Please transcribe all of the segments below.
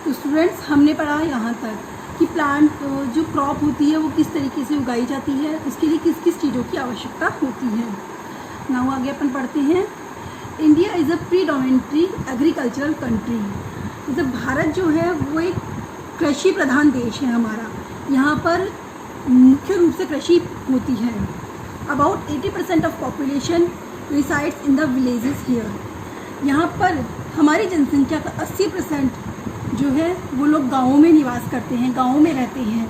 तो स्टूडेंट्स, हमने पढ़ा यहाँ तक कि प्लांट जो क्रॉप होती है वो किस तरीके से उगाई जाती है, उसके लिए किस किस चीज़ों की आवश्यकता होती है। नाउ आगे अपन पढ़ते हैं। India is a predominantly agricultural country. मतलब भारत जो है वो एक कृषि प्रधान देश है हमारा। यहाँ पर मुख्य रूप से कृषि होती है। About 80% of population resides in the villages here. यहाँ पर हमारी जनसंख्या का 80% जो है वो लोग गाँवों में निवास करते हैं, गाँवों में रहते हैं।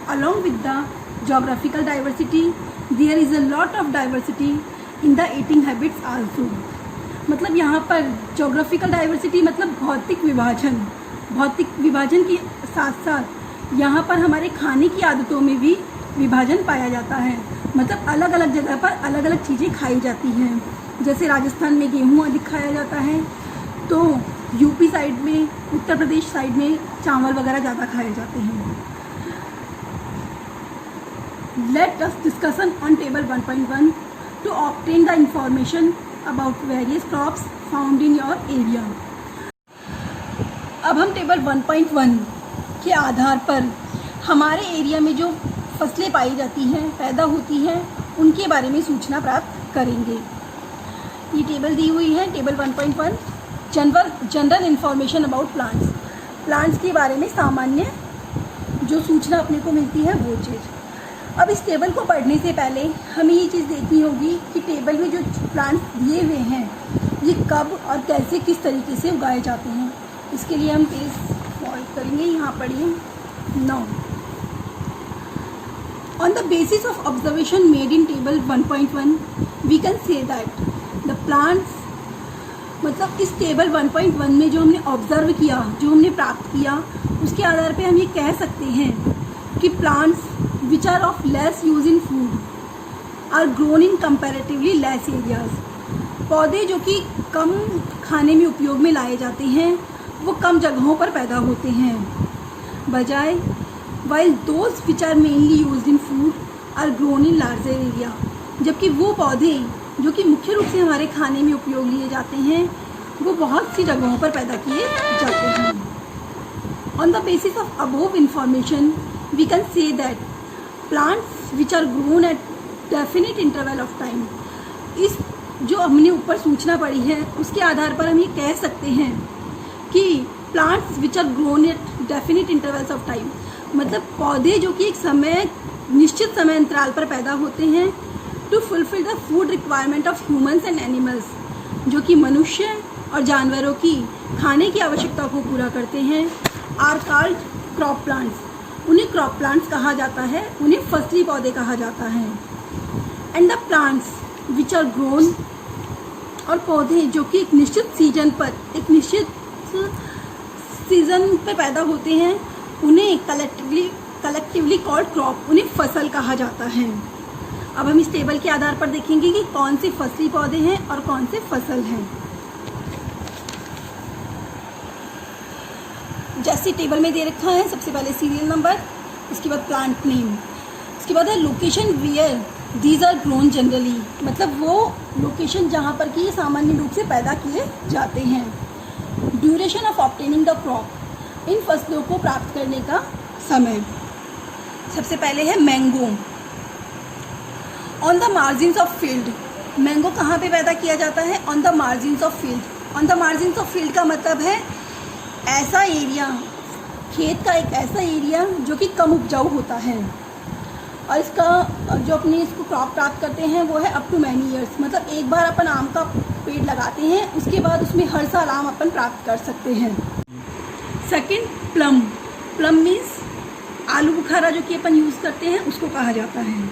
Along with the geographical diversity there is a lot of diversity in the eating habits also. मतलब यहाँ पर जोग्राफिकल डाइवर्सिटी मतलब भौतिक विभाजन के साथ साथ यहाँ पर हमारे खाने की आदतों में भी विभाजन पाया जाता है। मतलब अलग अलग जगह पर अलग अलग चीज़ें खाई जाती हैं। जैसे राजस्थान में गेहूँ अधिक खाया जाता है, तो यूपी साइड में, उत्तर प्रदेश साइड में चावल वगैरह ज़्यादा खाए जाते हैं। Let us discussion on table 1.1 to obtain the information about various crops found in your area. अब हम टेबल 1.1 के आधार पर हमारे एरिया में जो फसलें पाई जाती हैं, पैदा होती हैं, उनके बारे में सूचना प्राप्त करेंगे। ये टेबल दी हुई है, table 1.1 general information about plants के बारे में सामान्य जो सूचना अपने को मिलती है वो चीज़। अब इस टेबल को पढ़ने से पहले हमें ये चीज़ देखनी होगी कि टेबल में जो प्लांट्स दिए हुए हैं ये कब और कैसे किस तरीके से उगाए जाते हैं। इसके लिए हम पेज सॉल्व करेंगे। यहाँ पढ़िए। Now on the basis of observation made in table 1.1 we can say that the plants, मतलब इस टेबल 1.1 में जो हमने ऑब्जर्व किया, जो हमने प्राप्त किया, उसके आधार पे हम ये कह सकते हैं कि plants which are of less use in food are grown in comparatively less areas. पौधे जो कि कम खाने में उपयोग में लाए जाते हैं वो कम जगहों पर पैदा होते हैं, बजाय while those which are mainly used in food are grown in larger area। जबकि वो पौधे जो कि मुख्य रूप से हमारे खाने में उपयोग लिए जाते हैं वो बहुत सी जगहों पर पैदा किए जाते हैं। On the basis of above information we can say that plants which are grown at definite interval of time, इस जो हमने ऊपर सूचना पढ़ी है उसके आधार पर हम ये कह सकते हैं कि plants which are grown at definite intervals of time, मतलब पौधे जो कि एक निश्चित समय अंतराल पर पैदा होते हैं, to fulfil the food requirement of humans and animals, जो कि मनुष्य और जानवरों की खाने की आवश्यकता को पूरा करते हैं, आर कॉल्ड क्रॉप प्लांट्स। उन्हें क्रॉप प्लांट्स कहा जाता है, उन्हें फसली पौधे कहा जाता है। And the plants which are grown, और पौधे जो कि एक निश्चित सीजन पर पैदा होते हैं उन्हें कलेक्टिवली कॉल्ड क्रॉप, उन्हें फसल कहा जाता है। अब हम इस टेबल के आधार पर देखेंगे कि कौन से फसली पौधे हैं और कौन से फसल हैं। जैसे टेबल में दे रखा है, सबसे पहले सीरियल नंबर, उसके बाद प्लांट नेम, उसके बाद है location where these are grown generally, मतलब वो लोकेशन जहाँ पर कि ये सामान्य रूप से पैदा किए जाते हैं। Duration of obtaining the crop, इन फसलों को प्राप्त करने का समय। सबसे पहले है mango. On the margins of field, mango कहाँ पे पैदा किया जाता है? On the margins of field. On the margins of field का मतलब है ऐसा एरिया, खेत का एक ऐसा एरिया जो कि कम उपजाऊ होता है, और इसका जो अपने इसको क्रॉप प्राप्त करते हैं वो है अप टू मैनी ईयर्स। मतलब एक बार अपन आम का पेड़ लगाते हैं, उसके बाद उसमें हर साल आम अपन प्राप्त कर सकते हैं। Second plum. प्लम मीन्स आलू बुखारा जो कि अपन यूज़ करते हैं उसको कहा जाता है।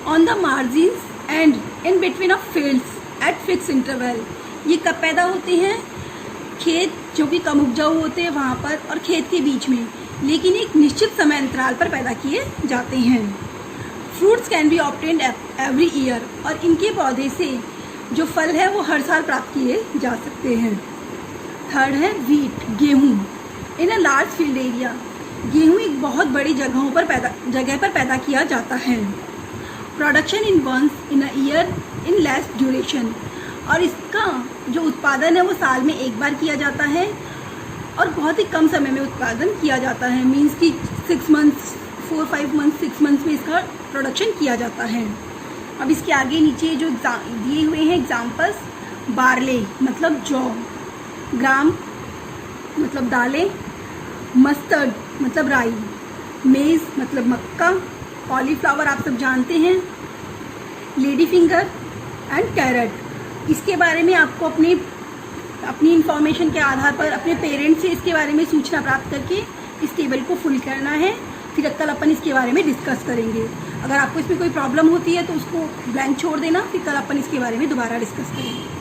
On the margins and in between of fields eight fix interval, ये कब पैदा होते हैं? खेत जो कि कम उपजाऊ होते हैं वहाँ पर, और खेत के बीच में, लेकिन एक निश्चित समय अंतराल पर पैदा किए जाते हैं। Fruits can be obtained every year, और इनके पौधे से जो फल है वो हर साल प्राप्त किए जा सकते हैं। थर्ड है वीट, गेहूँ। इन अ लार्ज फील्ड एरिया, गेहूँ एक बहुत बड़ी जगह पर पैदा किया जाता है। Production in once in a year in less duration, और इसका जो उत्पादन है वो साल में एक बार किया जाता है और बहुत ही कम समय में उत्पादन किया जाता है। मीन्स कि 6 मंथ्स 4-5 मंथ्स 6 मंथ्स में इसका प्रोडक्शन किया जाता है। अब इसके आगे नीचे जो दिए हुए हैं एग्जाम्पल्स, बार्ले मतलब जौ, ग्राम मतलब दालें, मस्टर्ड मतलब राई, मेज़ मतलब मक्का, कॉलीफ्लावर आप सब जानते हैं, लेडी फिंगर एंड कैरेट। इसके बारे में आपको अपनी इंफॉर्मेशन के आधार पर अपने पेरेंट्स से इसके बारे में सूचना प्राप्त करके इस टेबल को फुल करना है। फिर कल अपन इसके बारे में डिस्कस करेंगे। अगर आपको इसमें कोई प्रॉब्लम होती है तो उसको ब्लैंक छोड़ देना, फिर कल अपन इसके बारे में दोबारा डिस्कस करेंगे।